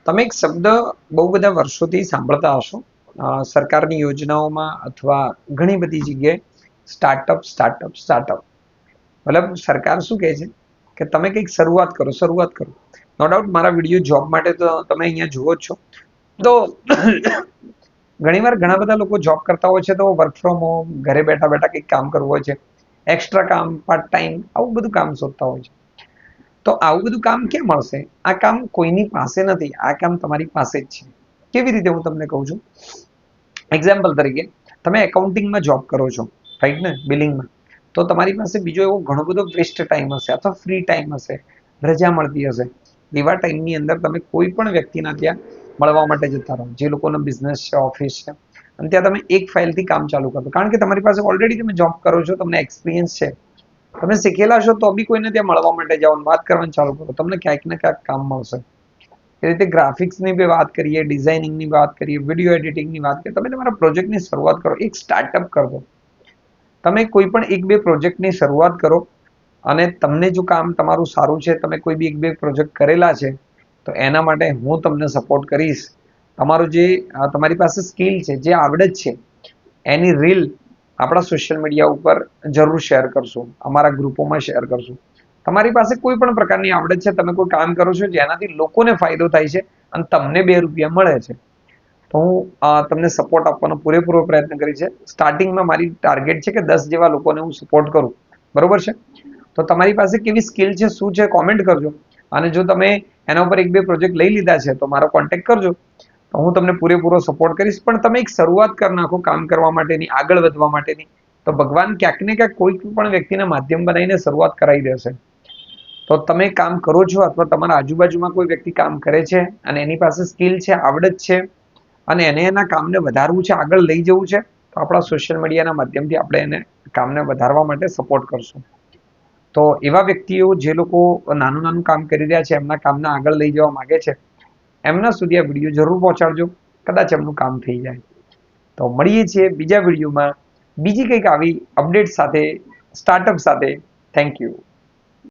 તમે એક શબ્દ બહુ બધા વર્ષોથી સાંભળતા હશો સરકારની યોજનાઓમાં અથવા ઘણી બધી જગ્યાએ સ્ટાર્ટઅપ સ્ટાર્ટઅપ સ્ટાર્ટઅપ. મતલબ સરકાર શું કહે છે કે તમે કંઈક શરૂઆત કરો શરૂઆત કરો. નો ડાઉટ મારા વિડીયો જોબ માટે તો તમે અહીંયા જુઓ જ છો. તો ઘણીવાર ઘણા બધા લોકો જોબ કરતા હોય છે તો વર્ક ફ્રોમ હોમ, ઘરે બેઠા બેઠા કંઈક કામ કરવું હોય છે, એક્સ્ટ્રા કામ, પાર્ટ ટાઈમ, આવું બધું કામ શોધતા હોય છે. તો આવું બધું કામ ક્યાં મળશે? આ કામ કોઈની પાસે નથી, આ કામ તમારી પાસે જ છે. કેવી રીતે હું તમને કહું છું. એક્ઝામ્પલ તરીકે તમે એકાઉન્ટિંગમાં જોબ કરો છો, રાઈટ ને, બિલિંગમાં. તો તમારી પાસે બીજો એવો ઘણો બધો વેસ્ટ ટાઈમ હશે અથવા ફ્રી ટાઈમ હશે, રજા મળતી હશે. એવા ટાઈમની અંદર તમે કોઈ પણ વ્યક્તિના ત્યાં મળવા માટે જતા રહો, જે લોકોનો બિઝનેસ છે, ઓફિસ છે, અને ત્યાં તમે એક ફાઇલથી કામ ચાલુ કરો, કારણ કે તમારી પાસે ઓલરેડી તમે જોબ કરો છો, તમને એક્સપિરિયન્સ છે, તમે શીખેલા છો, તો બી કોઈને ત્યાં મળવા માટે જાઓ, વાત કરવાનું ચાલુ કરો, તમને ક્યાંક ને ક્યાંક કામ મળશે. એ રીતે ગ્રાફિક્સની બી વાત કરીએ, ડિઝાઇનિંગની વાત કરીએ, વિડીયો એડિટિંગની વાત કરીએ, તમે તમારા પ્રોજેક્ટની શરૂઆત કરો, એક સ્ટાર્ટઅપ કરો. તમે કોઈ પણ એક બે પ્રોજેક્ટની શરૂઆત કરો, અને તમને જો કામ તમારું સારું છે, તમે કોઈ બી એક બે પ્રોજેક્ટ કરેલા છે, તો એના માટે હું તમને સપોર્ટ કરીશ. તમારું જે તમારી પાસે સ્કિલ છે, જે આવડત છે, એની રીલ આપણા સોશિયલ મીડિયા ઉપર જરૂર શેર કરશું, અમારા ગ્રુપોમાં શેર કરશું. તમારી પાસે કોઈ પણ પ્રકારની આવડત છે, તમે કોઈ કામ કરો છો જેનાથી લોકોને ફાયદો થાય છે અને તમને 2 રૂપિયા મળે છે, તો હું તમને સપોર્ટ આપવાનો પૂરેપૂરો પ્રયત્ન કરી છે. સ્ટાર્ટિંગમાં મારી ટાર્ગેટ છે કે 10 જેવા લોકોને હું સપોર્ટ કરું, બરોબર છે. તો તમારી પાસે કેવી સ્કિલ છે, શું છે, કોમેન્ટ કરજો. અને જો તમે એના ઉપર એક બે પ્રોજેક્ટ લઈ લીધા છે તો મારો કોન્ટેક્ટ કરજો, તો હું તમને પૂરેપૂરો સપોર્ટ કરીશ. પણ તમે એક શરૂઆત કરી નાખો કામ કરવા માટેની, આગળ વધવા માટેની, તો ભગવાન ક્યાંક ને ક્યાંક કોઈ પણ વ્યક્તિને માધ્યમ બનાવીને શરૂઆત કરાવી દેશે. તો તમે કામ કરો છો અથવા તમારા આજુબાજુમાં કોઈ વ્યક્તિ કામ કરે છે અને એની પાસે સ્કિલ છે, આવડત છે, અને એને એના કામને વધારવું છે, આગળ લઈ જવું છે, તો આપણા સોશિયલ મીડિયાના માધ્યમથી આપણે એને કામને વધારવા માટે સપોર્ટ કરશું. તો એવા વ્યક્તિઓ જે લોકો નાનું નાનું કામ કરી રહ્યા છે, એમના કામને આગળ લઈ જવા માંગે છે, એમના સુધી આ વિડીયો જરૂર પહોંચાડજો, કદાચ એમનું કામ થઈ જાય. તો મળીએ છીએ બીજા વિડીયોમાં બીજી કંઈક આવી અપડેટ સાથે, સ્ટાર્ટઅપ સાથે. Thank you.